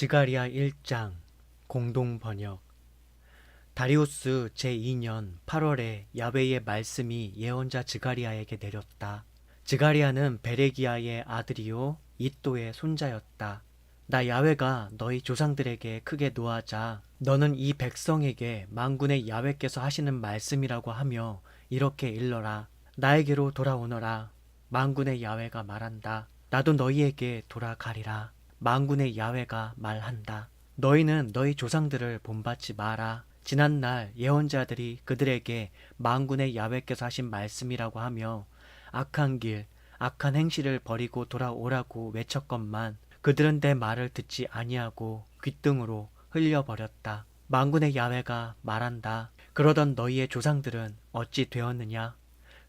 지가리아 1장 공동 번역. 다리우스 제2년 8월에 야훼의 말씀이 예언자 지가리아에게 내렸다. 지가리아는 베레기야의 아들이요 이또의 손자였다. 나 야훼가 너희 조상들에게 크게 노하자 너는 이 백성에게 만군의 야훼께서 하시는 말씀이라고 하며 이렇게 일러라. 나에게로 돌아오너라. 만군의 야훼가 말한다. 나도 너희에게 돌아가리라. 만군의 야훼가 말한다. 너희는 너희 조상들을 본받지 마라. 지난날 예언자들이 그들에게 만군의 야훼께서 하신 말씀이라고 하며 악한 길, 악한 행실을 버리고 돌아오라고 외쳤건만 그들은 내 말을 듣지 아니하고 귓등으로 흘려버렸다. 만군의 야훼가 말한다. 그러던 너희의 조상들은 어찌 되었느냐?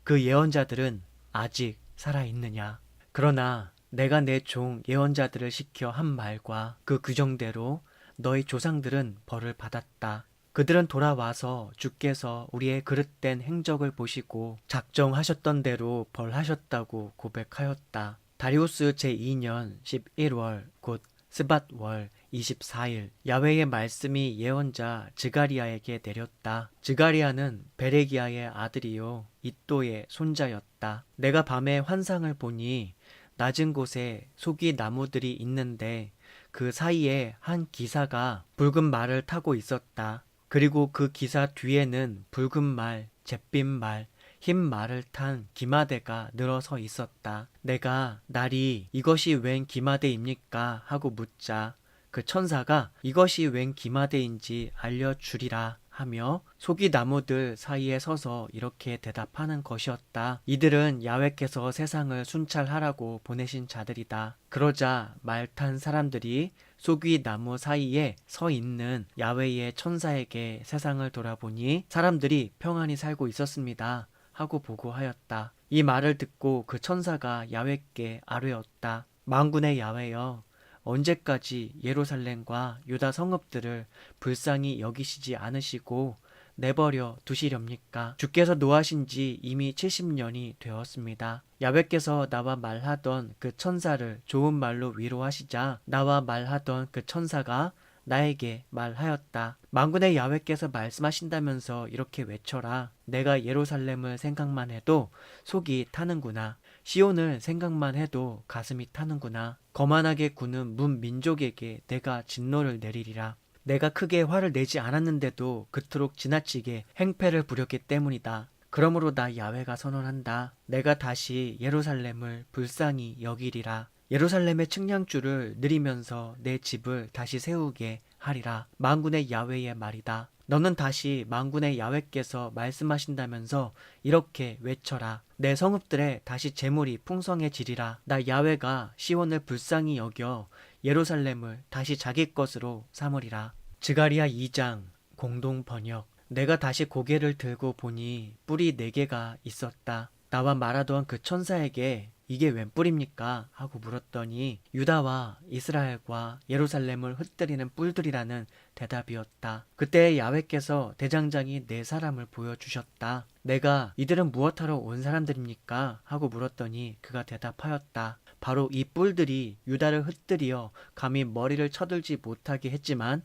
그 예언자들은 아직 살아있느냐? 그러나 내가 내 종 예언자들을 시켜 한 말과 그 규정대로 너희 조상들은 벌을 받았다. 그들은 돌아와서 주께서 우리의 그릇된 행적을 보시고 작정하셨던 대로 벌하셨다고 고백하였다. 다리우스 제2년 11월 곧 스밧월 24일 야훼의 말씀이 예언자 지가리아에게 내렸다. 지가리아는 베레기야의 아들이요 이또의 손자였다. 내가 밤에 환상을 보니 낮은 곳에 속이 나무들이 있는데 그 사이에 한 기사가 붉은 말을 타고 있었다. 그리고 그 기사 뒤에는 붉은 말, 잿빛 말, 흰 말을 탄 기마대가 늘어서 있었다. 내가 날이 이것이 웬 기마대입니까? 하고 묻자 그 천사가 이것이 웬 기마대인지 알려주리라 하며 속이 나무들 사이에 서서 이렇게 대답하는 것이었다. 이들은 야훼께서 세상을 순찰하라고 보내신 자들이다. 그러자 말 탄 사람들이 속이 나무 사이에 서 있는 야훼의 천사에게 세상을 돌아보니 사람들이 평안히 살고 있었습니다. 하고 보고하였다. 이 말을 듣고 그 천사가 야훼께 아뢰었다. 만군의 야훼여, 언제까지 예루살렘과 유다 성읍들을 불쌍히 여기시지 않으시고 내버려 두시렵니까? 주께서 노하신 지 이미 70년이 되었습니다. 야훼께서 나와 말하던 그 천사를 좋은 말로 위로하시자 나와 말하던 그 천사가 나에게 말하였다. 만군의 야훼께서 말씀하신다면서 이렇게 외쳐라. 내가 예루살렘을 생각만 해도 속이 타는구나. 시온을 생각만 해도 가슴이 타는구나. 거만하게 구는 문 민족에게 내가 진노를 내리리라. 내가 크게 화를 내지 않았는데도 그토록 지나치게 행패를 부렸기 때문이다. 그러므로 나 야훼가 선언한다. 내가 다시 예루살렘을 불쌍히 여기리라. 예루살렘의 측량줄을 느리면서 내 집을 다시 세우게 하리라. 만군의 야훼의 말이다. 너는 다시 만군의 야훼께서 말씀하신다면서 이렇게 외쳐라. 내 성읍들에 다시 재물이 풍성해지리라. 나 야훼가 시온을 불쌍히 여겨 예루살렘을 다시 자기 것으로 삼으리라. 지가리아 2장 공동 번역. 내가 다시 고개를 들고 보니 뿔이 4개가 있었다. 나와 말하던 그 천사에게 이게 웬 뿔입니까? 하고 물었더니 유다와 이스라엘과 예루살렘을 흩뜨리는 뿔들이라는 대답이었다. 그때 야훼께서 대장장이 4사람을 보여주셨다. 내가 이들은 무엇하러 온 사람들입니까? 하고 물었더니 그가 대답하였다. 바로 이 뿔들이 유다를 흩뜨리어 감히 머리를 쳐들지 못하게 했지만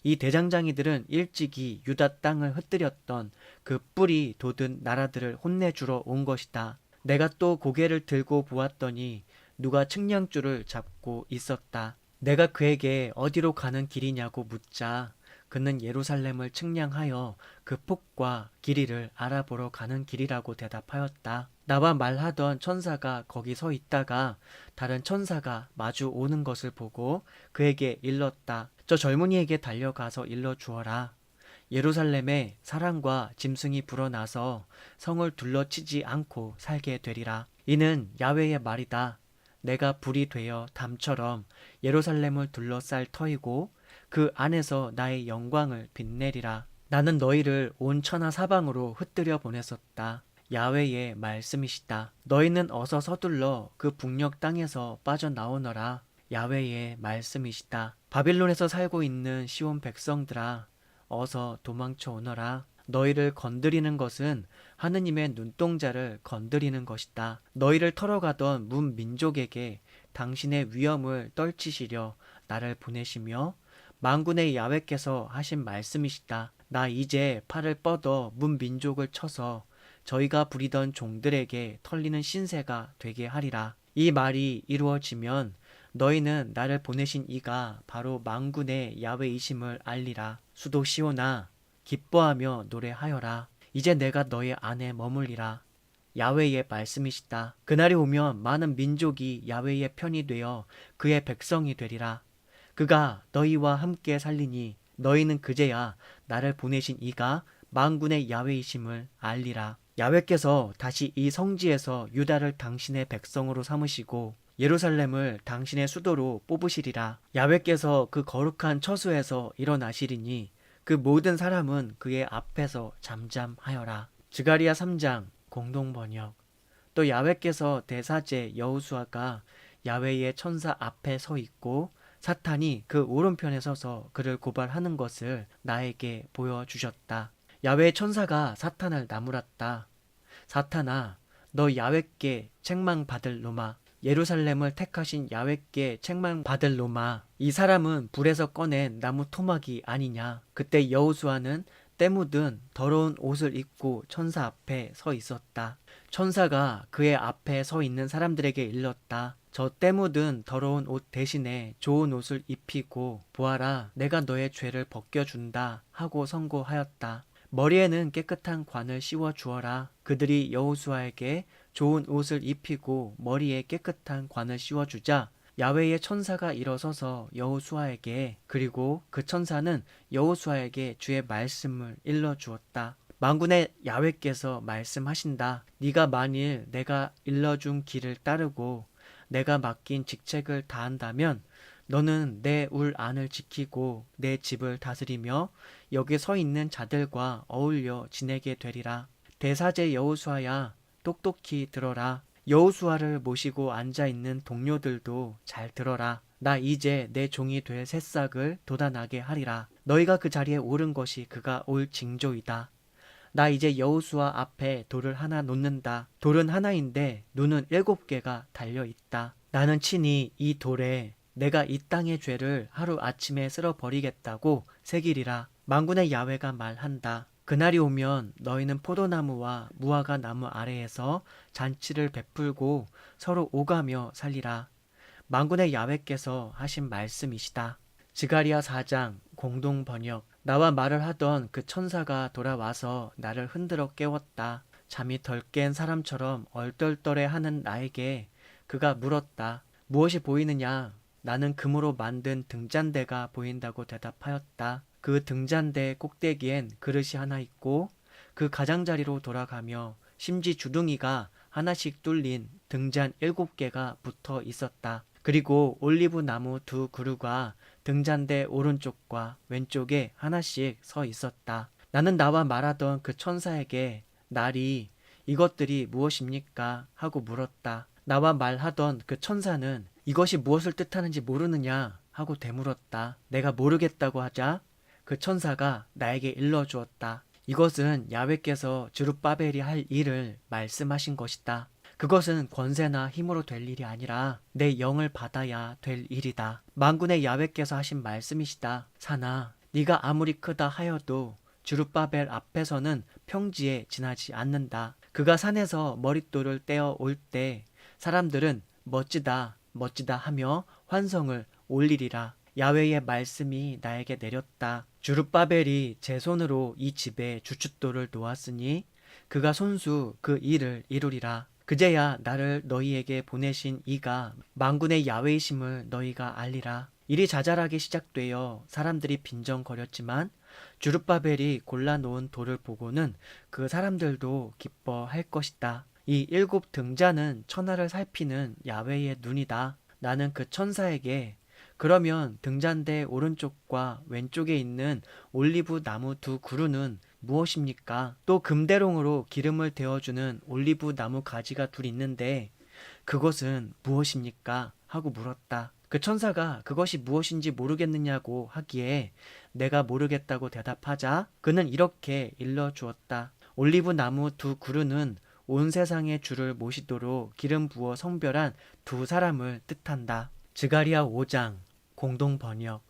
이 대장장이들은 일찍이 유다 땅을 흩뜨렸던 그 뿔이 돋은 나라들을 혼내주러 온 것이다. 내가 또 고개를 들고 보았더니 누가 측량줄을 잡고 있었다. 내가 그에게 어디로 가는 길이냐고 묻자 그는 예루살렘을 측량하여 그 폭과 길이를 알아보러 가는 길이라고 대답하였다. 나와 말하던 천사가 거기 서 있다가 다른 천사가 마주 오는 것을 보고 그에게 일렀다. 저 젊은이에게 달려가서 일러 주어라. 예루살렘에 사랑과 짐승이 불어나서 성을 둘러치지 않고 살게 되리라. 이는 야훼의 말이다. 내가 불이 되어 담처럼 예루살렘을 둘러쌀 터이고 그 안에서 나의 영광을 빛내리라. 나는 너희를 온 천하 사방으로 흩뜨려 보냈었다. 야훼의 말씀이시다. 너희는 어서 서둘러 그 북녘 땅에서 빠져나오너라. 야훼의 말씀이시다. 바빌론에서 살고 있는 시온 백성들아, 어서 도망쳐 오너라. 너희를 건드리는 것은 하느님의 눈동자를 건드리는 것이다. 너희를 털어가던 문 민족에게 당신의 위엄을 떨치시려 나를 보내시며 만군의 야훼께서 하신 말씀이시다. 나 이제 팔을 뻗어 문 민족을 쳐서 저희가 부리던 종들에게 털리는 신세가 되게 하리라. 이 말이 이루어지면 너희는 나를 보내신 이가 바로 만군의 야훼이심을 알리라. 수도 시온아, 기뻐하며 노래하여라. 이제 내가 너희 안에 머물리라. 야훼의 말씀이시다. 그날이 오면 많은 민족이 야훼의 편이 되어 그의 백성이 되리라. 그가 너희와 함께 살리니 너희는 그제야 나를 보내신 이가 만군의 야훼이심을 알리라. 야훼께서 다시 이 성지에서 유다를 당신의 백성으로 삼으시고 예루살렘을 당신의 수도로 뽑으시리라. 야훼께서 그 거룩한 처소에서 일어나시리니 그 모든 사람은 그의 앞에서 잠잠하여라. 스가랴 3장 공동번역. 또 야훼께서 대사제 여호수아가 야훼의 천사 앞에 서 있고 사탄이 그 오른편에 서서 그를 고발하는 것을 나에게 보여주셨다. 야훼의 천사가 사탄을 나무랐다. 사탄아, 너 야훼께 책망받을 놈아, 예루살렘을 택하신 야훼께 책망받을 놈아, 이 사람은 불에서 꺼낸 나무 토막이 아니냐. 그때 여호수아는 때 묻은 더러운 옷을 입고 천사 앞에 서 있었다. 천사가 그의 앞에 서 있는 사람들에게 일렀다. 저 때 묻은 더러운 옷 대신에 좋은 옷을 입히고 보아라, 내가 너의 죄를 벗겨준다 하고 선고하였다. 머리에는 깨끗한 관을 씌워 주어라. 그들이 여호수아에게 좋은 옷을 입히고 머리에 깨끗한 관을 씌워 주자 야훼의 천사가 일어서서 여호수아에게, 그리고 그 천사는 여호수아에게 주의 말씀을 일러 주었다. 만군의 야훼께서 말씀하신다. 네가 만일 내가 일러준 길을 따르고 내가 맡긴 직책을 다한다면 너는 내 울 안을 지키고 내 집을 다스리며 여기 서 있는 자들과 어울려 지내게 되리라. 대사제 여호수아야, 똑똑히 들어라. 여호수아를 모시고 앉아있는 동료들도 잘 들어라. 나 이제 내 종이 될 새싹을 돋아나게 하리라. 너희가 그 자리에 오른 것이 그가 올 징조이다. 나 이제 여호수아 앞에 돌을 하나 놓는다. 돌은 하나인데 눈은 7개가 달려있다. 나는 친히 이 돌에 내가 이 땅의 죄를 하루아침에 쓸어버리겠다고 새기리라. 만군의 야훼가 말한다. 그날이 오면 너희는 포도나무와 무화과 나무 아래에서 잔치를 베풀고 서로 오가며 살리라. 만군의 야훼께서 하신 말씀이시다. 스가랴 4장 공동번역. 나와 말을 하던 그 천사가 돌아와서 나를 흔들어 깨웠다. 잠이 덜 깬 사람처럼 얼떨떨해하는 나에게 그가 물었다. 무엇이 보이느냐? 나는 금으로 만든 등잔대가 보인다고 대답하였다. 그 등잔대 꼭대기엔 그릇이 하나 있고 그 가장자리로 돌아가며 심지 주둥이가 하나씩 뚫린 등잔 7개가 붙어 있었다. 그리고 올리브 나무 2그루가 등잔대 오른쪽과 왼쪽에 하나씩 서 있었다. 나는 나와 말하던 그 천사에게 날이 이것들이 무엇입니까? 하고 물었다. 나와 말하던 그 천사는 이것이 무엇을 뜻하는지 모르느냐? 하고 되물었다. 내가 모르겠다고 하자 그 천사가 나에게 일러주었다. 이것은 야훼께서 스룹바벨이 할 일을 말씀하신 것이다. 그것은 권세나 힘으로 될 일이 아니라 내 영을 받아야 될 일이다. 만군의 야훼께서 하신 말씀이시다. 사나, 네가 아무리 크다 하여도 스룹바벨 앞에서는 평지에 지나지 않는다. 그가 산에서 머릿돌을 떼어 올 때 사람들은 멋지다, 멋지다 하며 환성을 올리리라. 야훼의 말씀이 나에게 내렸다. 스룹바벨이 제 손으로 이 집에 주춧돌을 놓았으니 그가 손수 그 일을 이루리라. 그제야 나를 너희에게 보내신 이가 만군의 야훼이심을 너희가 알리라. 일이 자잘하게 시작되어 사람들이 빈정거렸지만 스룹바벨이 골라놓은 돌을 보고는 그 사람들도 기뻐할 것이다. 이 7 등잔은 천하를 살피는 야훼의 눈이다. 나는 그 천사에게 그러면 등잔대 오른쪽과 왼쪽에 있는 올리브 나무 2그루는 무엇입니까? 또 금대롱으로 기름을 데워주는 올리브 나무 가지가 2 있는데 그것은 무엇입니까? 하고 물었다. 그 천사가 그것이 무엇인지 모르겠느냐고 하기에 내가 모르겠다고 대답하자 그는 이렇게 일러주었다. 올리브 나무 2그루는 온 세상의 주를 모시도록 기름 부어 성별한 2 사람을 뜻한다. 스가랴 5장 공동 번역.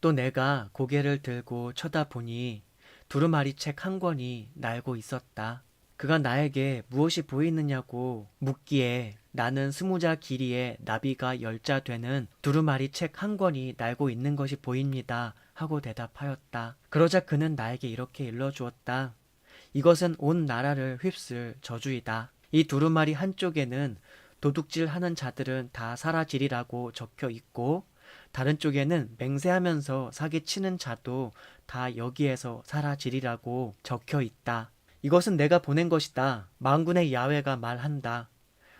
또 내가 고개를 들고 쳐다보니 두루마리 책 한 권이 날고 있었다. 그가 나에게 무엇이 보이느냐고 묻기에 나는 20자 길이의 나비가 10자 되는 두루마리 책 한 권이 날고 있는 것이 보입니다 하고 대답하였다. 그러자 그는 나에게 이렇게 일러주었다. 이것은 온 나라를 휩쓸 저주이다. 이 두루마리 한쪽에는 도둑질하는 자들은 다 사라지리라고 적혀 있고 다른 쪽에는 맹세하면서 사기치는 자도 다 여기에서 사라지리라고 적혀 있다. 이것은 내가 보낸 것이다. 만군의 야훼가 말한다.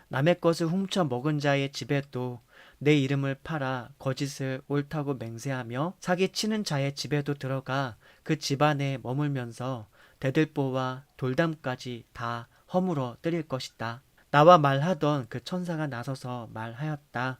남의 것을 훔쳐 먹은 자의 집에도 내 이름을 팔아 거짓을 옳다고 맹세하며 사기치는 자의 집에도 들어가 그 집안에 머물면서 대들보와 돌담까지 다 허물어 때릴 것이다. 나와 말하던 그 천사가 나서서 말하였다.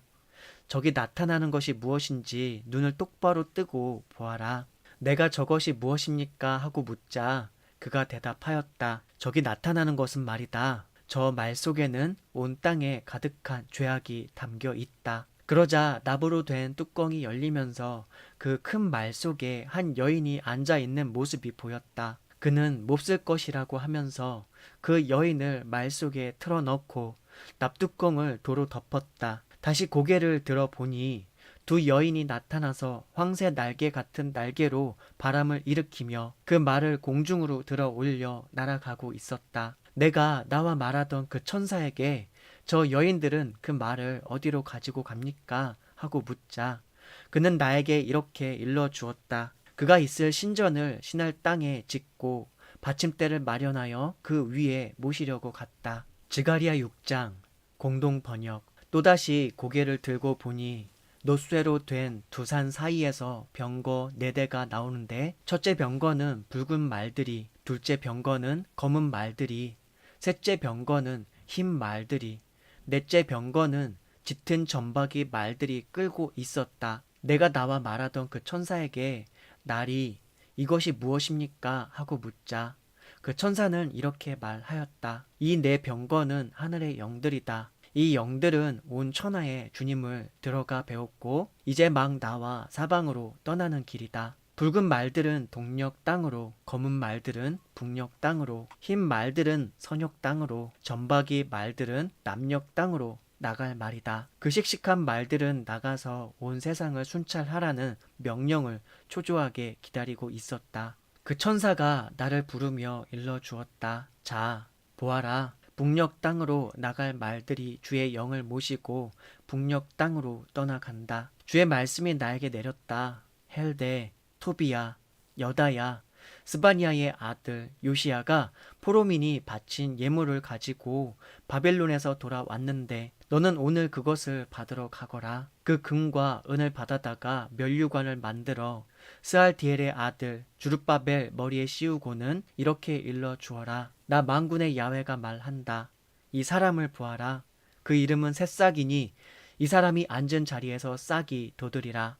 저기 나타나는 것이 무엇인지 눈을 똑바로 뜨고 보아라. 내가 저것이 무엇입니까? 하고 묻자 그가 대답하였다. 저기 나타나는 것은 말이다. 저 말 속에는 온 땅에 가득한 죄악이 담겨 있다. 그러자 나무로 된 뚜껑이 열리면서 그 큰 말 속에 한 여인이 앉아 있는 모습이 보였다. 그는 몹쓸 것이라고 하면서 그 여인을 말 속에 틀어넣고 납뚜껑을 도로 덮었다. 다시 고개를 들어보니 두 여인이 나타나서 황새 날개 같은 날개로 바람을 일으키며 그 말을 공중으로 들어 올려 날아가고 있었다. 내가 나와 말하던 그 천사에게 저 여인들은 그 말을 어디로 가지고 갑니까? 하고 묻자 그는 나에게 이렇게 일러주었다. 그가 있을 신전을 신할 땅에 짓고 받침대를 마련하여 그 위에 모시려고 갔다. 지가리야 6장 공동 번역. 또다시 고개를 들고 보니 놋쇠로 된 두 산 사이에서 병거 4대가 나오는데 첫째 병거는 붉은 말들이, 둘째 병거는 검은 말들이, 셋째 병거는 흰 말들이, 넷째 병거는 짙은 점박이 말들이 끌고 있었다. 내가 나와 말하던 그 천사에게 날이 이것이 무엇입니까? 하고 묻자 그 천사는 이렇게 말하였다. 이 네 병거는 하늘의 영들이다. 이 영들은 온 천하에 주님을 들어가 배웠고 이제 막 나와 사방으로 떠나는 길이다. 붉은 말들은 동력 땅으로, 검은 말들은 북녘 땅으로, 흰 말들은 서녘 땅으로, 점박이 말들은 남녘 땅으로 나갈 말이다. 그 씩씩한 말들은 나가서 온 세상을 순찰하라는 명령을 초조하게 기다리고 있었다. 그 천사가 나를 부르며 일러주었다. 자, 보아라. 북녘 땅으로 나갈 말들이 주의 영을 모시고 북녘 땅으로 떠나간다. 주의 말씀이 나에게 내렸다. 헬데, 토비야, 여다야, 스바니아의 아들 요시야가 포로민이 바친 예물을 가지고 바벨론에서 돌아왔는데 너는 오늘 그것을 받으러 가거라. 그 금과 은을 받아다가 면류관을 만들어 스알디엘의 아들 주룹바벨 머리에 씌우고는 이렇게 일러 주어라. 나 만군의 야훼가 말한다. 이 사람을 보아라. 그 이름은 새싹이니 이 사람이 앉은 자리에서 싹이 돋으리라.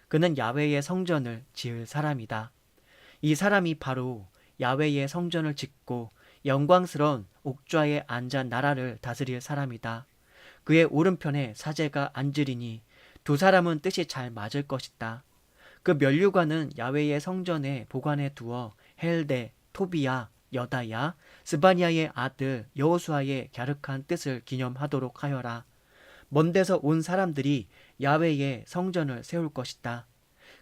그는 야훼의 성전을 지을 사람이다. 이 사람이 바로 야훼의 성전을 짓고 영광스러운 옥좌에 앉아 나라를 다스릴 사람이다. 그의 오른편에 사제가 앉으리니 두 사람은 뜻이 잘 맞을 것이다. 그 면류관은 야훼의 성전에 보관해 두어 헬데, 토비야, 여다야, 스바니아의 아들 여호수아의 갸륵한 뜻을 기념하도록 하여라. 먼 데서 온 사람들이 야훼의 성전을 세울 것이다.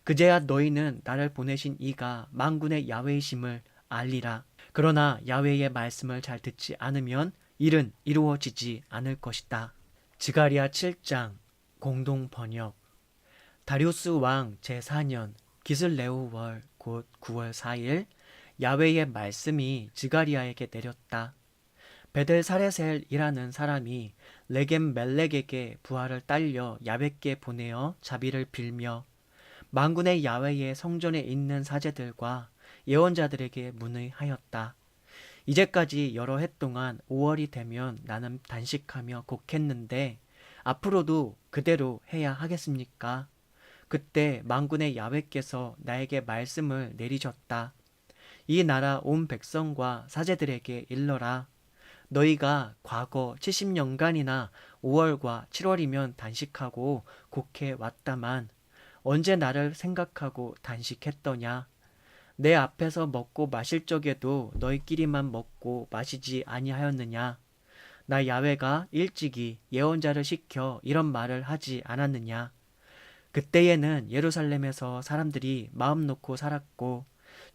그제야 너희는 나를 보내신 이가 만군의 야훼이심을 알리라. 그러나 야훼의 말씀을 잘 듣지 않으면 일은 이루어지지 않을 것이다. 지가리야 7장 공동 번역. 다리우스 왕 제4년 기슬레오 월 곧 9월 4일 야훼의 말씀이 지가리야에게 내렸다. 베델사레셀이라는 사람이 레겜 멜렉에게 부하를 딸려 야벳께 보내어 자비를 빌며 만군의 야훼의 성전에 있는 사제들과 예언자들에게 문의하였다. 이제까지 여러 해 동안 5월이 되면 나는 단식하며 곡했는데 앞으로도 그대로 해야 하겠습니까? 그때 만군의 야훼께서 나에게 말씀을 내리셨다. 이 나라 온 백성과 사제들에게 일러라. 너희가 과거 70년간이나 5월과 7월이면 단식하고 곡해 왔다만 언제 나를 생각하고 단식했더냐? 내 앞에서 먹고 마실 적에도 너희끼리만 먹고 마시지 아니하였느냐? 나 야훼가 일찍이 예언자를 시켜 이런 말을 하지 않았느냐? 그때에는 예루살렘에서 사람들이 마음 놓고 살았고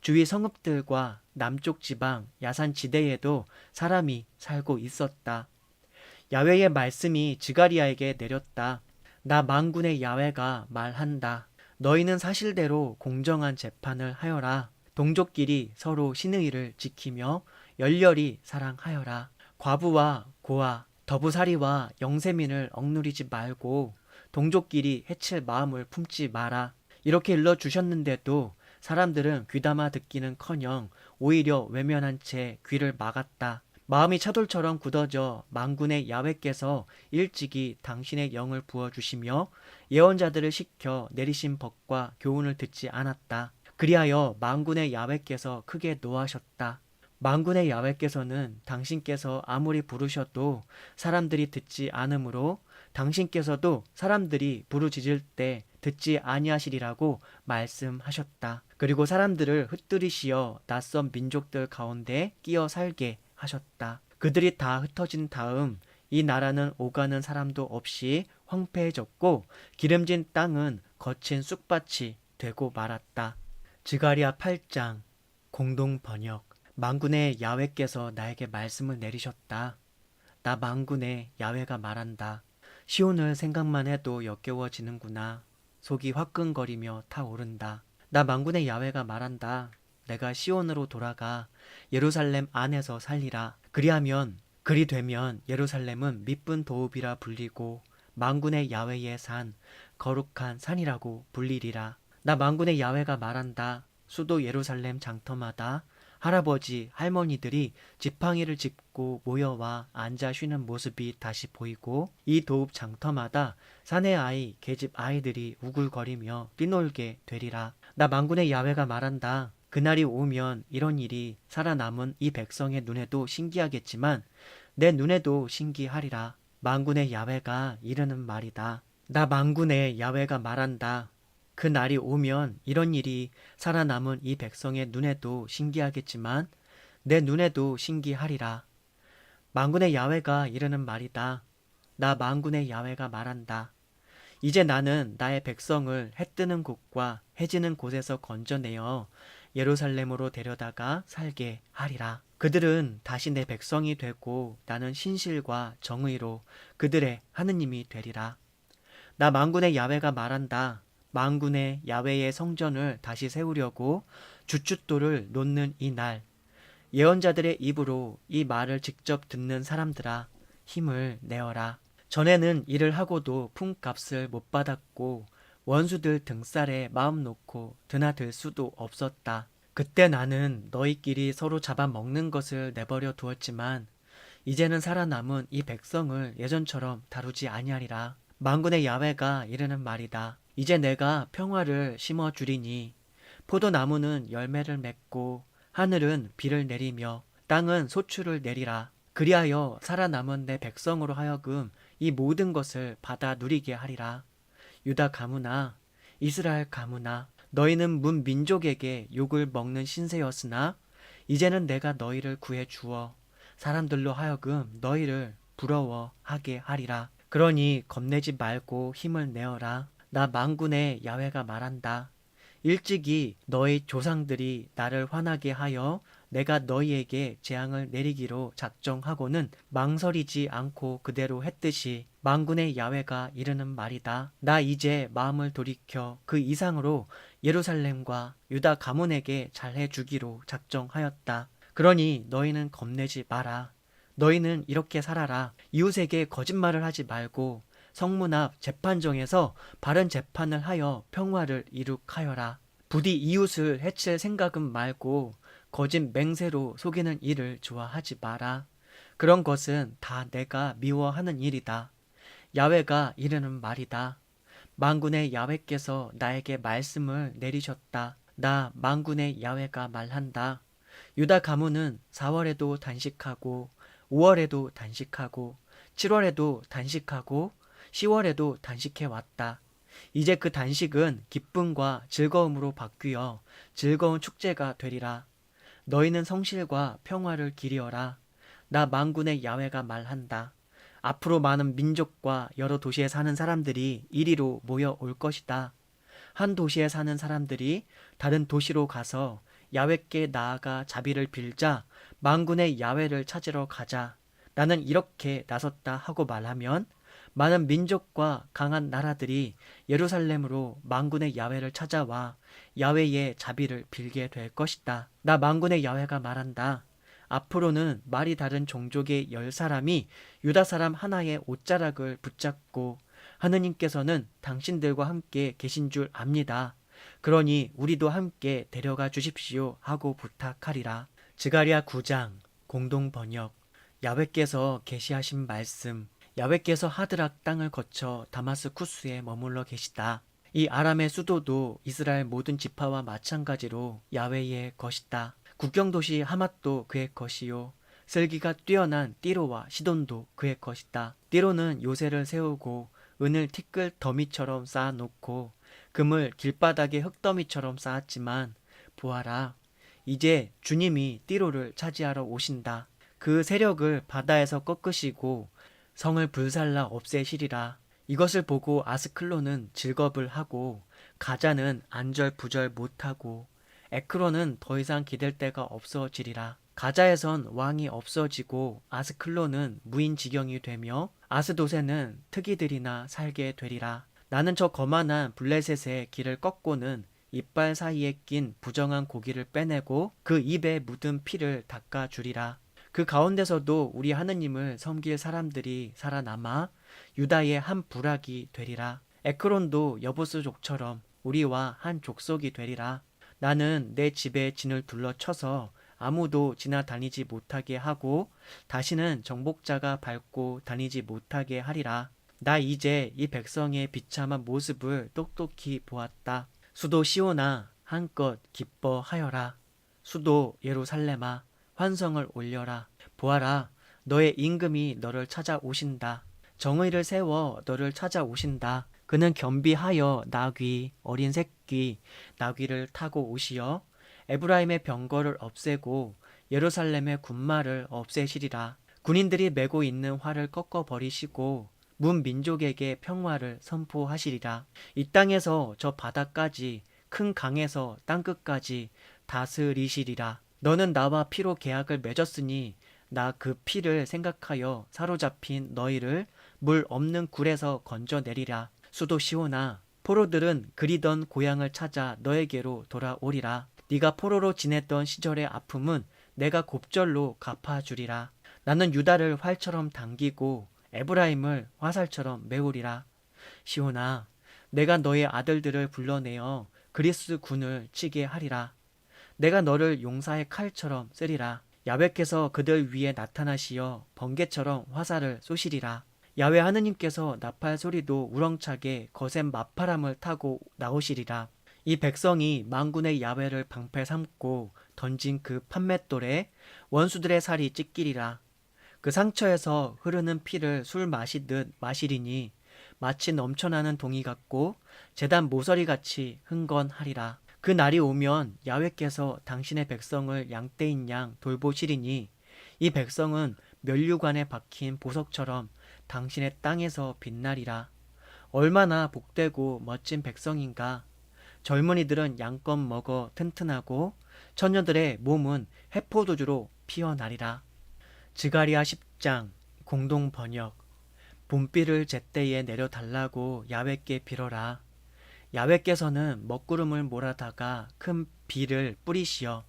주위 성읍들과 남쪽 지방 야산 지대에도 사람이 살고 있었다. 야훼의 말씀이 지가리야에게 내렸다. 나 만군의 야훼가 말한다. 너희는 사실대로 공정한 재판을 하여라. 동족끼리 서로 신의를 지키며 열렬히 사랑하여라. 과부와 고아, 더부살이와 영세민을 억누르지 말고 동족끼리 해칠 마음을 품지 마라. 이렇게 일러주셨는데도 사람들은 귀담아 듣기는커녕 오히려 외면한 채 귀를 막았다. 마음이 차돌처럼 굳어져 만군의 야훼께서 일찍이 당신의 영을 부어주시며 예언자들을 시켜 내리신 법과 교훈을 듣지 않았다. 그리하여 만군의 야훼께서 크게 노하셨다. 만군의 야훼께서는 당신께서 아무리 부르셔도 사람들이 듣지 않으므로 당신께서도 사람들이 부르짖을 때 듣지 아니하시리라고 말씀하셨다. 그리고 사람들을 흩뜨리시어 낯선 민족들 가운데 끼어 살게 하셨다. 그들이 다 흩어진 다음 이 나라는 오가는 사람도 없이 황폐해졌고 기름진 땅은 거친 쑥밭이 되고 말았다. 지가리야 8장 공동 번역. 만군의 야훼께서 나에게 말씀을 내리셨다. 나 만군의 야훼가 말한다. 시온을 생각만 해도 역겨워지는구나. 속이 화끈거리며 타오른다. 나 만군의 야훼가 말한다. 내가 시온으로 돌아가 예루살렘 안에서 살리라. 그리 되면 예루살렘은 미쁜 도읍이라 불리고 만군의 야훼의 산, 거룩한 산이라고 불리리라. 나 만군의 야훼가 말한다. 수도 예루살렘 장터마다 할아버지, 할머니들이 지팡이를 짚고 모여와 앉아 쉬는 모습이 다시 보이고 이 도읍 장터마다 사내 아이, 계집 아이들이 우글거리며 뛰놀게 되리라. 나 만군의 야훼가 말한다. 그날이 오면 이런 일이 살아남은 이 백성의 눈에도 신기하겠지만 내 눈에도 신기하리라. 만군의 야훼가 이르는 말이다. 나 만군의 야훼가 말한다. 그 날이 오면 이런 일이 살아남은 이 백성의 눈에도 신기하겠지만 내 눈에도 신기하리라. 만군의 야훼가 이르는 말이다. 나 만군의 야훼가 말한다. 이제 나는 나의 백성을 해 뜨는 곳과 해 지는 곳에서 건져내어 예루살렘으로 데려다가 살게 하리라. 그들은 다시 내 백성이 되고 나는 신실과 정의로 그들의 하느님이 되리라. 나 만군의 야훼가 말한다. 만군의 야훼의 성전을 다시 세우려고 주춧돌을 놓는 이 날, 예언자들의 입으로 이 말을 직접 듣는 사람들아, 힘을 내어라. 전에는 일을 하고도 품값을 못 받았고 원수들 등살에 마음 놓고 드나들 수도 없었다. 그때 나는 너희끼리 서로 잡아먹는 것을 내버려 두었지만 이제는 살아남은 이 백성을 예전처럼 다루지 아니하리라. 만군의 야훼가 이르는 말이다. 이제 내가 평화를 심어주리니 포도나무는 열매를 맺고 하늘은 비를 내리며 땅은 소출을 내리라. 그리하여 살아남은 내 백성으로 하여금 이 모든 것을 받아 누리게 하리라. 유다 가문아, 이스라엘 가문아, 너희는 문 민족에게 욕을 먹는 신세였으나 이제는 내가 너희를 구해 주어 사람들로 하여금 너희를 부러워하게 하리라. 그러니 겁내지 말고 힘을 내어라. 나 만군의 야훼가 말한다. 일찍이 너희 조상들이 나를 화나게 하여 내가 너희에게 재앙을 내리기로 작정하고는 망설이지 않고 그대로 했듯이 만군의 야훼가 이르는 말이다. 나 이제 마음을 돌이켜 그 이상으로 예루살렘과 유다 가문에게 잘해 주기로 작정하였다. 그러니 너희는 겁내지 마라. 너희는 이렇게 살아라. 이웃에게 거짓말을 하지 말고 성문 앞 재판정에서 바른 재판을 하여 평화를 이룩하여라. 부디 이웃을 해칠 생각은 말고 거짓 맹세로 속이는 일을 좋아하지 마라. 그런 것은 다 내가 미워하는 일이다. 야훼가 이르는 말이다. 만군의 야훼께서 나에게 말씀을 내리셨다. 나 만군의 야훼가 말한다. 유다 가문은 4월에도 단식하고 5월에도 단식하고 7월에도 단식하고 10월에도 단식해 왔다. 이제 그 단식은 기쁨과 즐거움으로 바뀌어 즐거운 축제가 되리라. 너희는 성실과 평화를 기리어라. 나 만군의 야훼가 말한다. 앞으로 많은 민족과 여러 도시에 사는 사람들이 이리로 모여올 것이다. 한 도시에 사는 사람들이 다른 도시로 가서 야훼께 나아가 자비를 빌자 만군의 야훼를 찾으러 가자. 나는 이렇게 나섰다 하고 말하면 많은 민족과 강한 나라들이 예루살렘으로 만군의 야훼를 찾아와 야훼의 자비를 빌게 될 것이다. 나 만군의 야훼가 말한다. 앞으로는 말이 다른 종족의 10사람이 유다 사람 하나의 옷자락을 붙잡고 하느님께서는 당신들과 함께 계신 줄 압니다. 그러니 우리도 함께 데려가 주십시오 하고 부탁하리라. 스가랴 9장 공동 번역. 야훼께서 계시하신 말씀. 야훼께서 하드락 땅을 거쳐 다마스쿠스에 머물러 계시다. 이 아람의 수도도 이스라엘 모든 지파와 마찬가지로 야훼의 것이다. 국경도시 하맛도 그의 것이요 슬기가 뛰어난 띠로와 시돈도 그의 것이다. 띠로는 요새를 세우고 은을 티끌 더미처럼 쌓아놓고 금을 길바닥에 흙더미처럼 쌓았지만 보아라, 이제 주님이 띠로를 차지하러 오신다. 그 세력을 바다에서 꺾으시고 성을 불살라 없애시리라. 이것을 보고 아스클론은 즐겁을 하고 가자는 안절부절 못하고 에크론은 더 이상 기댈 데가 없어지리라. 가자에선 왕이 없어지고 아스클론은 무인지경이 되며 아스도세는 특이들이나 살게 되리라. 나는 저 거만한 블레셋의 길을 꺾고는 이빨 사이에 낀 부정한 고기를 빼내고 그 입에 묻은 피를 닦아주리라. 그 가운데서도 우리 하느님을 섬길 사람들이 살아남아 유다의 한 부락이 되리라. 에크론도 여부스족처럼 우리와 한 족속이 되리라. 나는 내 집에 진을 둘러쳐서 아무도 지나다니지 못하게 하고 다시는 정복자가 밟고 다니지 못하게 하리라. 나 이제 이 백성의 비참한 모습을 똑똑히 보았다. 수도 시온아, 한껏 기뻐하여라. 수도 예루살렘아, 환성을 올려라. 보아라, 너의 임금이 너를 찾아오신다. 정의를 세워 너를 찾아오신다. 그는 겸비하여 나귀, 어린 새끼, 나귀를 타고 오시어 에브라임의 병거를 없애고 예루살렘의 군마를 없애시리라. 군인들이 메고 있는 활을 꺾어버리시고 문 민족에게 평화를 선포하시리라. 이 땅에서 저 바다까지, 큰 강에서 땅끝까지 다스리시리라. 너는 나와 피로 계약을 맺었으니 나 그 피를 생각하여 사로잡힌 너희를 물 없는 굴에서 건져내리라. 수도 시온아, 포로들은 그리던 고향을 찾아 너에게로 돌아오리라. 네가 포로로 지냈던 시절의 아픔은 내가 곱절로 갚아주리라. 나는 유다를 활처럼 당기고 에브라임을 화살처럼 메우리라. 시온아, 내가 너의 아들들을 불러내어 그리스 군을 치게 하리라. 내가 너를 용사의 칼처럼 쓰리라. 야훼께서 그들 위에 나타나시어 번개처럼 화살을 쏘시리라. 야훼 하느님께서 나팔 소리도 우렁차게 거센 마파람을 타고 나오시리라. 이 백성이 만군의 야훼를 방패 삼고 던진 그 판맷돌에 원수들의 살이 찢기리라. 그 상처에서 흐르는 피를 술 마시듯 마시리니 마치 넘쳐나는 동이 같고 제단 모서리같이 흥건하리라. 그 날이 오면 야훼께서 당신의 백성을 양떼인 양 돌보시리니 이 백성은 면류관에 박힌 보석처럼 당신의 땅에서 빛나리라. 얼마나 복되고 멋진 백성인가. 젊은이들은 양껏 먹어 튼튼하고 처녀들의 몸은 해포도주로 피어나리라. 스가랴 10장 공동 번역. 봄비를 제때에 내려달라고 야훼께 빌어라. 야훼께서는 먹구름을 몰아다가 큰 비를 뿌리시어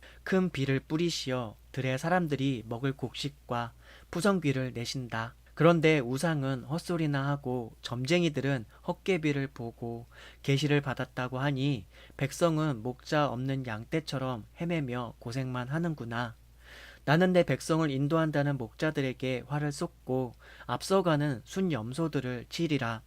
들의 사람들이 먹을 곡식과 푸성귀를 내신다. 그런데 우상은 헛소리나 하고 점쟁이들은 헛개비를 보고 계시를 받았다고 하니 백성은 목자 없는 양떼처럼 헤매며 고생만 하는구나. 나는 내 백성을 인도한다는 목자들에게 활을 쏟고 앞서가는 순염소들을 치리라.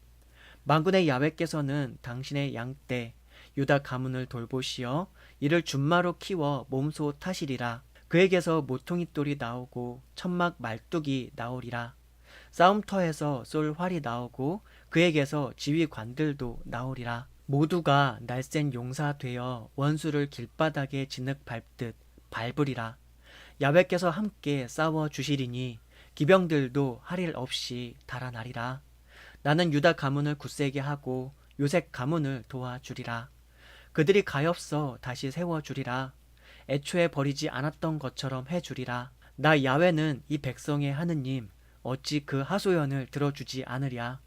만군의 야훼께서는 당신의 양떼 유다 가문을 돌보시어 이를 준마로 키워 몸소 타시리라. 그에게서 모퉁이 돌이 나오고 천막 말뚝이 나오리라. 싸움터에서 쏠 활이 나오고 그에게서 지휘관들도 나오리라. 모두가 날쌘 용사 되어 원수를 길바닥에 진흙 밟듯 밟으리라. 야훼께서 함께 싸워 주시리니 기병들도 할 일 없이 달아나리라. 나는 유다 가문을 굳세게 하고 요셉 가문을 도와주리라. 그들이 가엾어 다시 세워주리라. 애초에 버리지 않았던 것처럼 해주리라. 나 야훼는 이 백성의 하느님, 어찌 그 하소연을 들어주지 않으랴.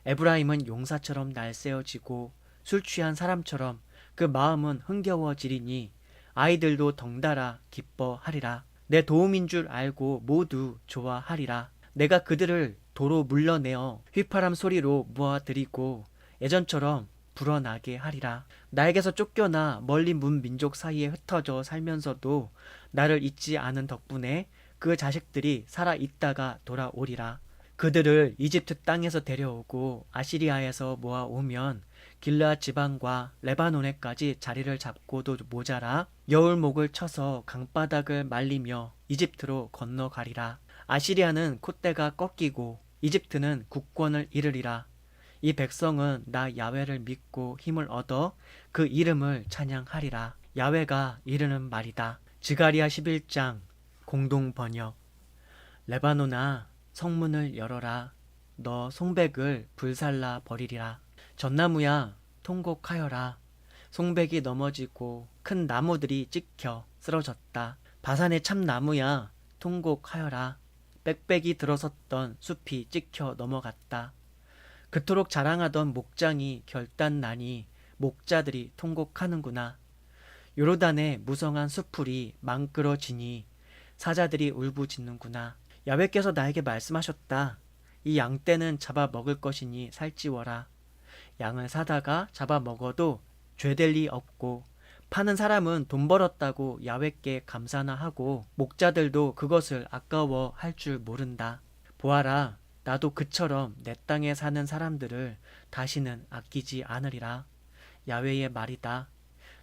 에브라임은 용사처럼 날쌔어지고 술 취한 사람처럼 그 마음은 흥겨워지리니 아이들도 덩달아 기뻐하리라. 내 도움인 줄 알고 모두 좋아하리라. 내가 그들을 도로 물러내어 휘파람 소리로 모아들이고 예전처럼 불어나게 하리라. 나에게서 쫓겨나 멀리 문 민족 사이에 흩어져 살면서도 나를 잊지 않은 덕분에 그 자식들이 살아 있다가 돌아오리라. 그들을 이집트 땅에서 데려오고 아시리아에서 모아오면 길르앗 지방과 레바논에까지 자리를 잡고도 모자라 여울목을 쳐서 강바닥을 말리며 이집트로 건너가리라. 아시리아는 콧대가 꺾이고 이집트는 국권을 잃으리라. 이 백성은 나 야훼를 믿고 힘을 얻어 그 이름을 찬양하리라. 야훼가 이르는 말이다. 스가랴 11장 공동 번역. 레바논아, 성문을 열어라. 너 송백을 불살라 버리리라. 전나무야, 통곡하여라. 송백이 넘어지고 큰 나무들이 찍혀 쓰러졌다. 바산의 참나무야, 통곡하여라. 빽빽이 들어섰던 숲이 찍혀 넘어갔다. 그토록 자랑하던 목장이 결단나니 목자들이 통곡하는구나. 요르단의 무성한 수풀이 망그러지니 사자들이 울부짖는구나. 야훼께서 나에게 말씀하셨다. 이 양떼는 잡아 먹을 것이니 살찌워라. 양을 사다가 잡아 먹어도 죄될 리 없고 파는 사람은 돈 벌었다고 야훼께 감사나 하고 목자들도 그것을 아까워 할 줄 모른다. 보아라, 나도 그처럼 내 땅에 사는 사람들을 다시는 아끼지 않으리라. 야훼의 말이다.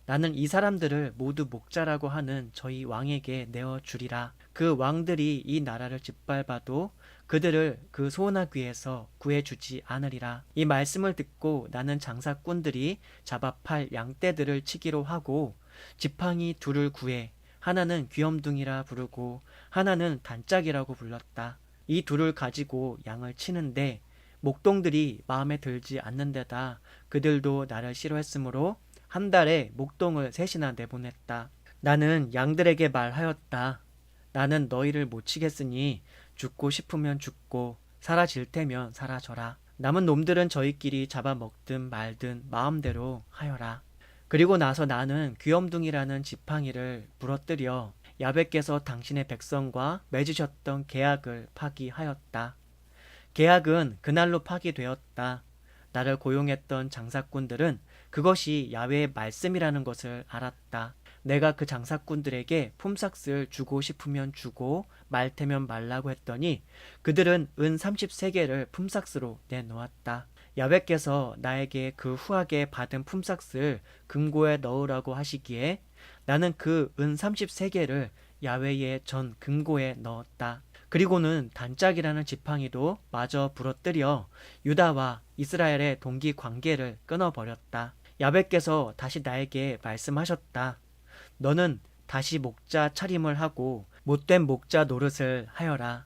나는 이 사람들을 모두 목자라고 하는 저희 왕에게 내어주리라. 그 왕들이 이 나라를 짓밟아도 그들을 그 소나귀에서 구해주지 않으리라. 이 말씀을 듣고 나는 장사꾼들이 잡아 팔 양떼들을 치기로 하고 지팡이 둘을 구해 하나는 귀염둥이라 부르고 하나는 단짝이라고 불렀다. 이 둘을 가지고 양을 치는데 목동들이 마음에 들지 않는 데다 그들도 나를 싫어했으므로 한 달에 목동을 셋이나 내보냈다. 나는 양들에게 말하였다. 나는 너희를 못 치겠으니 죽고 싶으면 죽고 사라질 테면 사라져라. 남은 놈들은 저희끼리 잡아먹든 말든 마음대로 하여라. 그리고 나서 나는 귀염둥이라는 지팡이를 부러뜨려 야훼께서 당신의 백성과 맺으셨던 계약을 파기하였다. 계약은 그날로 파기되었다. 나를 고용했던 장사꾼들은 그것이 야훼의 말씀이라는 것을 알았다. 내가 그 장사꾼들에게 품삯을 주고 싶으면 주고 말테면 말라고 했더니 그들은 은 30세겔을 품삯으로 내놓았다. 야훼께서 나에게 그 후하게 받은 품삯을 금고에 넣으라고 하시기에 나는 그 은 30세겔을 야훼의 전 금고에 넣었다. 그리고는 단짝이라는 지팡이도 마저 부러뜨려 유다와 이스라엘의 동기 관계를 끊어버렸다. 야훼께서 다시 나에게 말씀하셨다. 너는 다시 목자 차림을 하고 못된 목자 노릇을 하여라.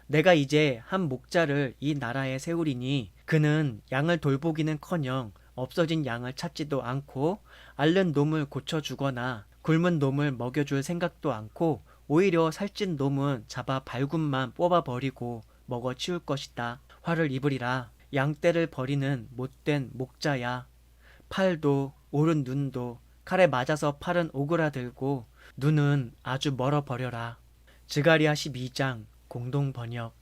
내가 이제 한 목자를 이 나라에 세우리니 그는 양을 돌보기는커녕 없어진 양을 찾지도 않고 앓는 놈을 고쳐주거나 굶은 놈을 먹여줄 생각도 않고 오히려 살찐 놈은 잡아 발굽만 뽑아버리고 먹어 치울 것이다. 화를 입으리라. 양떼를 버리는 못된 목자야. 팔도 오른 눈도 칼에 맞아서 팔은 오그라들고 눈은 아주 멀어버려라. 스가랴 12장 공동 번역.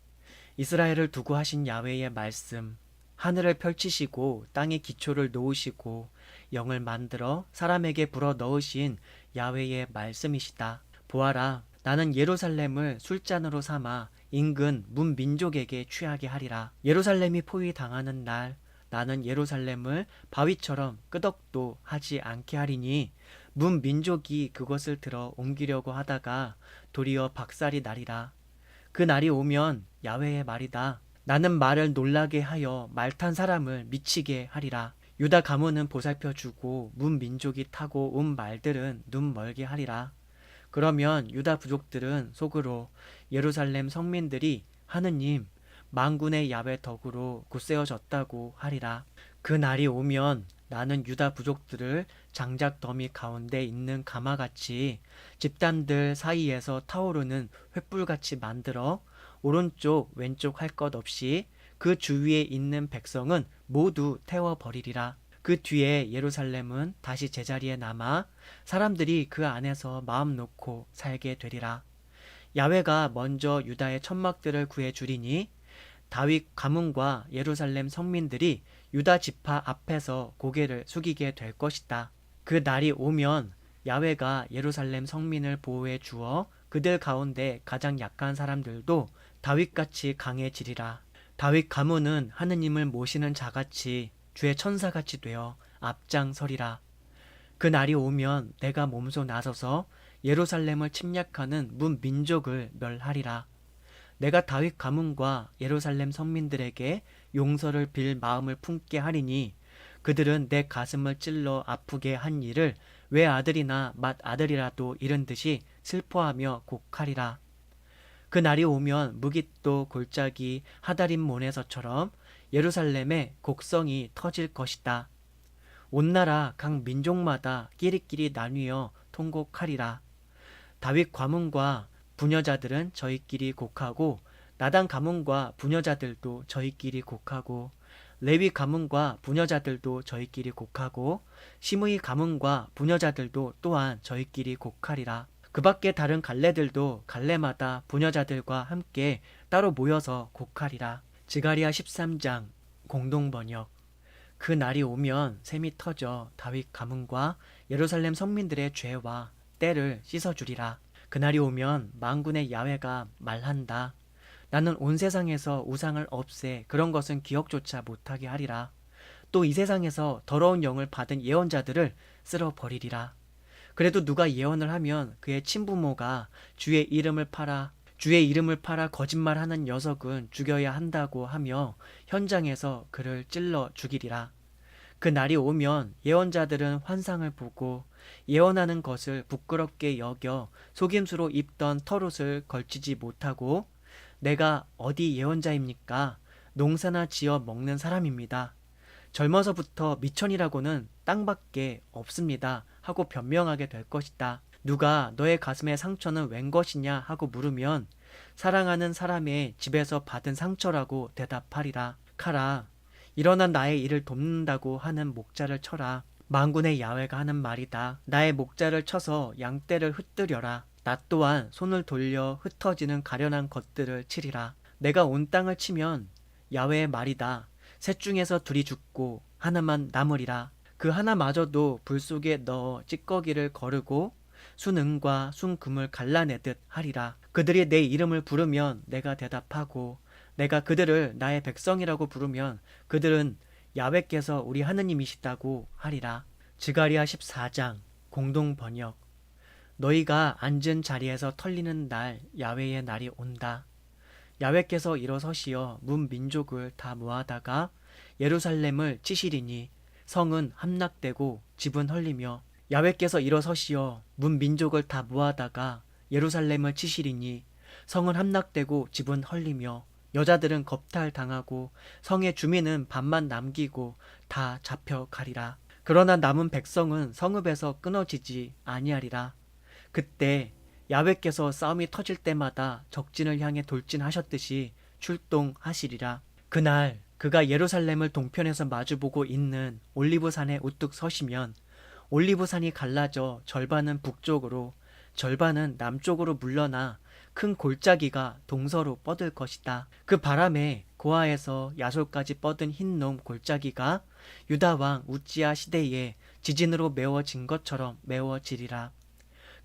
이스라엘을 두고 하신 야훼의 말씀. 하늘을 펼치시고 땅에 기초를 놓으시고 영을 만들어 사람에게 불어 넣으신 야훼의 말씀이시다. 보아라, 나는 예루살렘을 술잔으로 삼아 인근 문 민족에게 취하게 하리라. 예루살렘이 포위당하는 날 나는 예루살렘을 바위처럼 끄덕도 하지 않게 하리니 문 민족이 그것을 들어 옮기려고 하다가 도리어 박살이 나리라. 그 날이 오면 야훼의 말이다. 나는 말을 놀라게 하여 말 탄 사람을 미치게 하리라. 유다 가문은 보살펴주고 문 민족이 타고 온 말들은 눈 멀게 하리라. 그러면 유다 부족들은 속으로 예루살렘 성민들이 하느님 만군의 야훼 덕으로 굳세어졌다고 하리라. 그 날이 오면 나는 유다 부족들을 장작 더미 가운데 있는 가마같이 집단들 사이에서 타오르는 횃불같이 만들어 오른쪽 왼쪽 할 것 없이 그 주위에 있는 백성은 모두 태워버리리라. 그 뒤에 예루살렘은 다시 제자리에 남아 사람들이 그 안에서 마음 놓고 살게 되리라. 야훼가 먼저 유다의 천막들을 구해 주리니 다윗 가문과 예루살렘 성민들이 유다 지파 앞에서 고개를 숙이게 될 것이다. 그 날이 오면 야훼가 예루살렘 성민을 보호해 주어 그들 가운데 가장 약한 사람들도 다윗같이 강해지리라. 다윗 가문은 하느님을 모시는 자같이 주의 천사같이 되어 앞장서리라. 그 날이 오면 내가 몸소 나서서 예루살렘을 침략하는 문 민족을 멸하리라. 내가 다윗 가문과 예루살렘 성민들에게 용서를 빌 마음을 품게 하리니 그들은 내 가슴을 찔러 아프게 한 일을 외아들이나 맏아들이라도 잃은 듯이 슬퍼하며 곡하리라. 그 날이 오면 무깃도 골짜기 하다림 모에서처럼 예루살렘의 곡성이 터질 것이다. 온 나라 각 민족마다 끼리끼리 나뉘어 통곡하리라. 다윗 가문과 부녀자들은 저희끼리 곡하고 나단 가문과 부녀자들도 저희끼리 곡하고 레위 가문과 부녀자들도 저희끼리 곡하고 시므이 가문과 부녀자들도 또한 저희끼리 곡하리라. 그 밖에 다른 갈래들도 갈래마다 부녀자들과 함께 따로 모여서 곡하리라. 지가리야 13장 공동번역. 그 날이 오면 샘이 터져 다윗 가문과 예루살렘 성민들의 죄와 때를 씻어주리라. 그날이 오면 만군의 야훼가 말한다. 나는 온 세상에서 우상을 없애 그런 것은 기억조차 못하게 하리라. 또 이 세상에서 더러운 영을 받은 예언자들을 쓸어버리리라. 그래도 누가 예언을 하면 그의 친부모가 주의 이름을 팔아 거짓말하는 녀석은 죽여야 한다고 하며 현장에서 그를 찔러 죽이리라. 그 날이 오면 예언자들은 환상을 보고 예언하는 것을 부끄럽게 여겨 속임수로 입던 털옷을 걸치지 못하고 내가 어디 예언자입니까? 농사나 지어 먹는 사람입니다. 젊어서부터 미천이라고는 땅밖에 없습니다. 하고 변명하게 될 것이다. 누가 너의 가슴의 상처는 웬 것이냐 하고 물으면 사랑하는 사람의 집에서 받은 상처라고 대답하리라. 카라, 일어나 나의 일을 돕는다고 하는 목자를 쳐라. 만군의 야훼가 하는 말이다. 나의 목자를 쳐서 양떼를 흩뜨려라. 나 또한 손을 돌려 흩어지는 가련한 것들을 치리라. 내가 온 땅을 치면 야훼의 말이다. 셋 중에서 둘이 죽고 하나만 남으리라. 그 하나마저도 불 속에 넣어 찌꺼기를 거르고 순은과 순금을 갈라내듯 하리라. 그들이 내 이름을 부르면 내가 대답하고 내가 그들을 나의 백성이라고 부르면 그들은 야훼께서 우리 하느님이시다고 하리라. 지가리야 14장 공동번역. 너희가 앉은 자리에서 털리는 날 야훼의 날이 온다. 야훼께서 일어서시어 문 민족을 다 모아다가 예루살렘을 치시리니 성은 함락되고 집은 헐리며 야훼께서 일어서시어 문 민족을 다 모아다가 예루살렘을 치시리니 성은 함락되고 집은 헐리며 여자들은 겁탈당하고 성의 주민은 반만 남기고 다 잡혀가리라. 그러나 남은 백성은 성읍에서 끊어지지 아니하리라. 그때 야훼께서 싸움이 터질 때마다 적진을 향해 돌진하셨듯이 출동하시리라. 그날 그가 예루살렘을 동편에서 마주보고 있는 올리브산에 우뚝 서시면 올리브산이 갈라져 절반은 북쪽으로 절반은 남쪽으로 물러나 큰 골짜기가 동서로 뻗을 것이다. 그 바람에 고아에서 야솔까지 뻗은 흰놈 골짜기가 유다 왕 우찌야 시대에 지진으로 메워진 것처럼 메워지리라.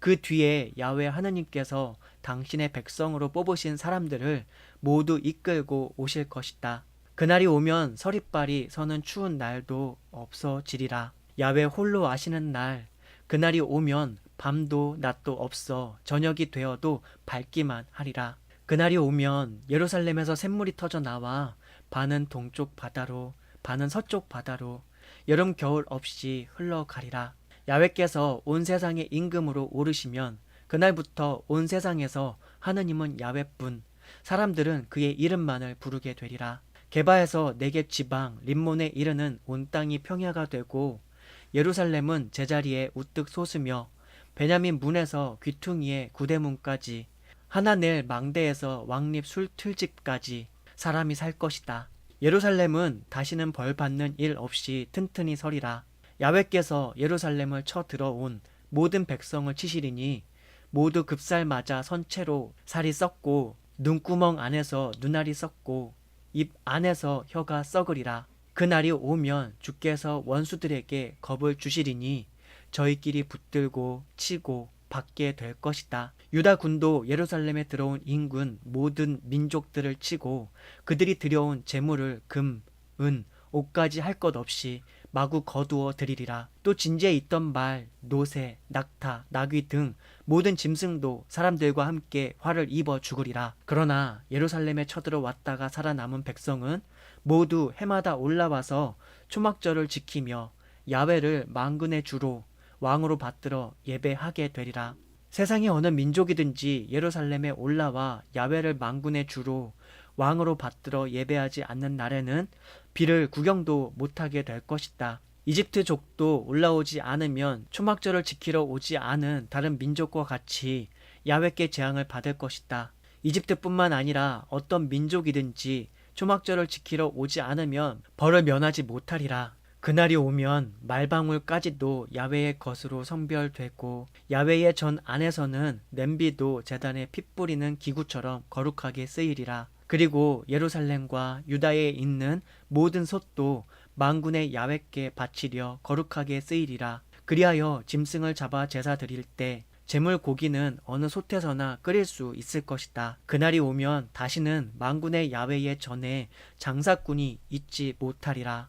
그 뒤에 야훼 하느님께서 당신의 백성으로 뽑으신 사람들을 모두 이끌고 오실 것이다. 그날이 오면 서리빨이 서는 추운 날도 없어지리라. 야훼 홀로 아시는 날, 그날이 오면 밤도 낮도 없어 저녁이 되어도 밝기만 하리라. 그날이 오면 예루살렘에서 샘물이 터져 나와 반은 동쪽 바다로 반은 서쪽 바다로 여름 겨울 없이 흘러가리라. 야훼께서 온 세상의 임금으로 오르시면 그날부터 온 세상에서 하느님은 야훼뿐, 사람들은 그의 이름만을 부르게 되리라. 게바에서 네겝 지방 림몬에 이르는 온 땅이 평야가 되고 예루살렘은 제자리에 우뚝 솟으며 베냐민 문에서 귀퉁이의 구대문까지 하나넬 망대에서 왕립 술틀집까지 사람이 살 것이다. 예루살렘은 다시는 벌 받는 일 없이 튼튼히 서리라. 야훼께서 예루살렘을 쳐 들어온 모든 백성을 치시리니 모두 급살 맞아 선체로 살이 썩고 눈구멍 안에서 눈알이 썩고 입 안에서 혀가 썩으리라. 그날이 오면 주께서 원수들에게 겁을 주시리니 저희끼리 붙들고 치고 받게 될 것이다. 유다 군도 예루살렘에 들어온 인군 모든 민족들을 치고 그들이 들여온 재물을 금, 은, 옷까지 할 것 없이 마구 거두어 드리리라. 또 진지에 있던 말, 노새, 낙타, 나귀 등 모든 짐승도 사람들과 함께 화를 입어 죽으리라. 그러나 예루살렘에 쳐들어왔다가 살아남은 백성은 모두 해마다 올라와서 초막절을 지키며 야훼를 만군의 주로 왕으로 받들어 예배하게 되리라. 세상의 어느 민족이든지 예루살렘에 올라와 야훼를 만군의 주로 왕으로 받들어 예배하지 않는 날에는 비를 구경도 못하게 될 것이다. 이집트족도 올라오지 않으면 초막절을 지키러 오지 않은 다른 민족과 같이 야훼께 재앙을 받을 것이다. 이집트뿐만 아니라 어떤 민족이든지 초막절을 지키러 오지 않으면 벌을 면하지 못하리라. 그날이 오면 말방울까지도 야훼의 것으로 성별되고 야훼의 전 안에서는 냄비도 제단에 피 뿌리는 기구처럼 거룩하게 쓰이리라. 그리고 예루살렘과 유다에 있는 모든 솥도 만군의 야훼께 바치려 거룩하게 쓰이리라. 그리하여 짐승을 잡아 제사 드릴 때 제물 고기는 어느 솥에서나 끓일 수 있을 것이다. 그날이 오면 다시는 만군의 야훼의 전에 장사꾼이 있지 못하리라.